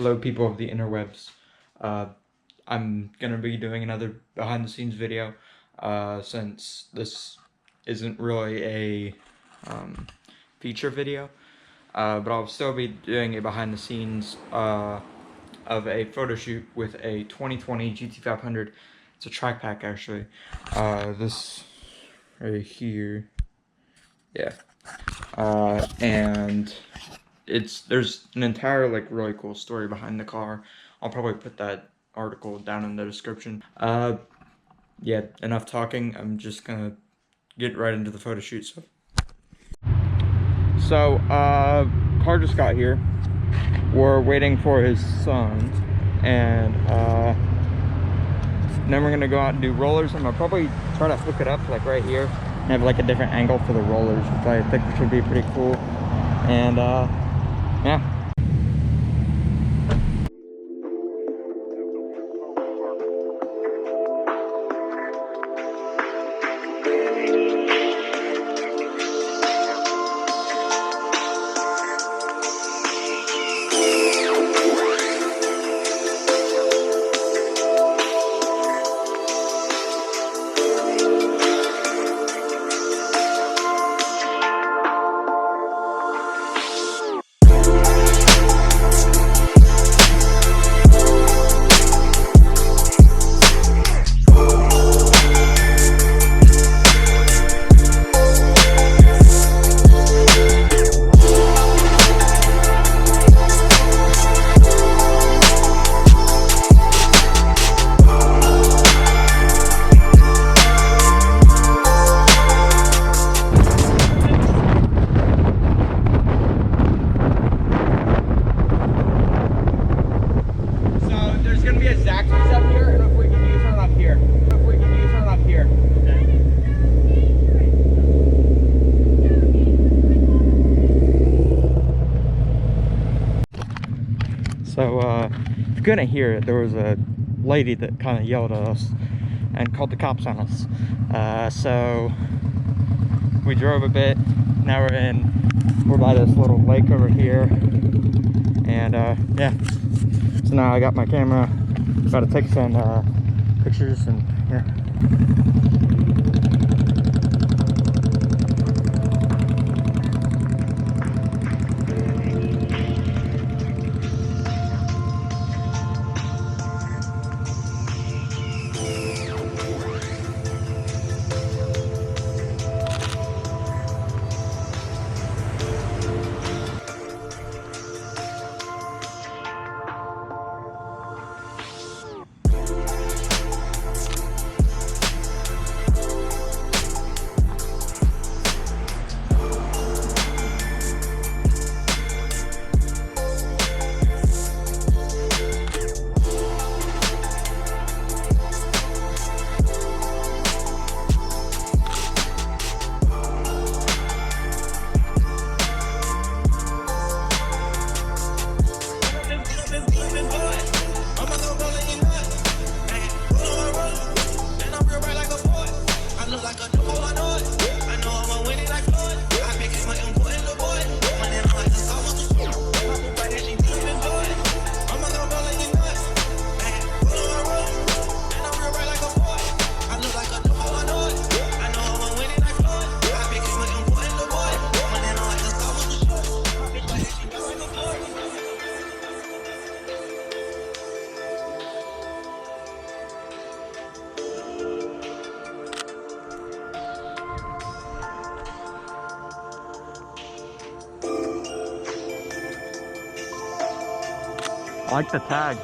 Hello people of the interwebs. I'm gonna be doing another behind the scenes video since this isn't really a feature video, but I'll still be doing a behind the scenes of a photo shoot with a 2020 GT500. It's a track pack actually. This right here, yeah, and there's an entire like really cool story behind the car. I'll probably put that article down in the description. Yeah, enough talking. I'm just gonna get right into the photo shoot stuff. So, car just got here. We're waiting for his son, and then we're gonna go out and do rollers. I'm gonna probably try to hook it up like right here and have like a different angle for the rollers, which I think should be pretty cool. And yeah. So, if you couldn't hear it, there was a lady that kind of yelled at us and called the cops on us. So, we drove a bit. Now we're by this little lake over here. And, yeah. So now I got my camera. About to take some pictures and, yeah. I like the tag.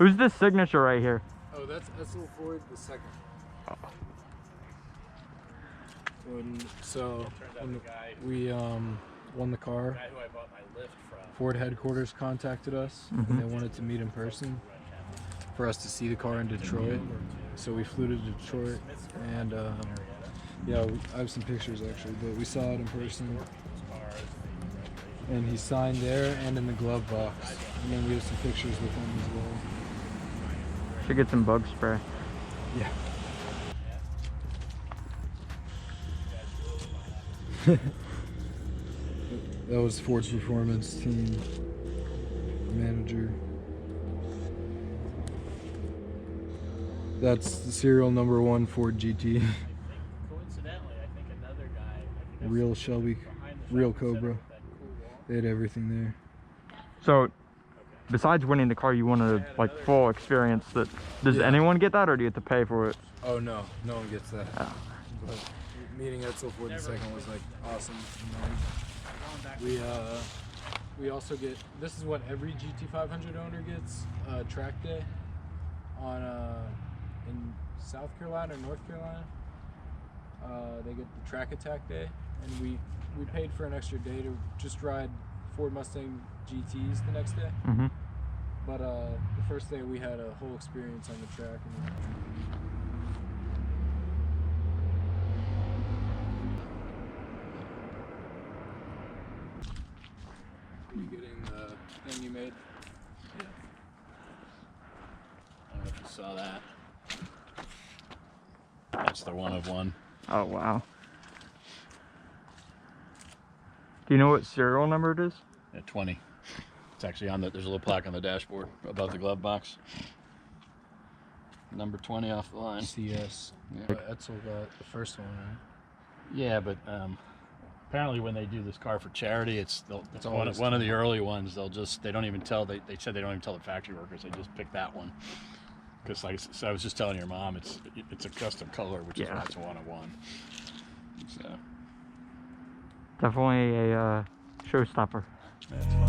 Who's this signature right here? Oh, that's Etzel Ford the second. Oh. When we won the car, Ford headquarters contacted us, and they wanted to meet in person for us to see the car in Detroit. So we flew to Detroit, and yeah, I have some pictures actually, but we saw it in person. And he signed there and in the glove box. And then we have some pictures with him as well. Should get some bug spray. Yeah. That was Ford's performance team manager. That's the serial number 1 Ford GT. Coincidentally, I think another guy. Real Shelby, real Cobra. They had everything there. So, besides winning the car, you wanted like full experience. That does anyone get that, or do you have to pay for it? Oh no, no one gets that. Oh. But meeting Etzel Ford the second was like awesome. We also get, this is what every GT500 owner gets, track day on in South Carolina or North Carolina. They get the track attack day, and we paid for an extra day to just ride Ford Mustang GTs the next day. Mm-hmm. But the first day we had a whole experience on the track. You getting the thing you made? Yeah. I don't know if you saw that. That's the one of one. Oh wow. Do you know what serial number it is? At 20. It's actually on the, there's a little plaque on the dashboard above the glove box. Number 20 off the line. CS. Yeah. Etzel got the first one, right? Yeah, but apparently when they do this car for charity, it's one of the early ones. They don't even tell, they said they don't even tell the factory workers. They just pick that one. Because like so I was just telling your mom, it's a custom color, which is why it's a one of one. So Definitely a showstopper. that's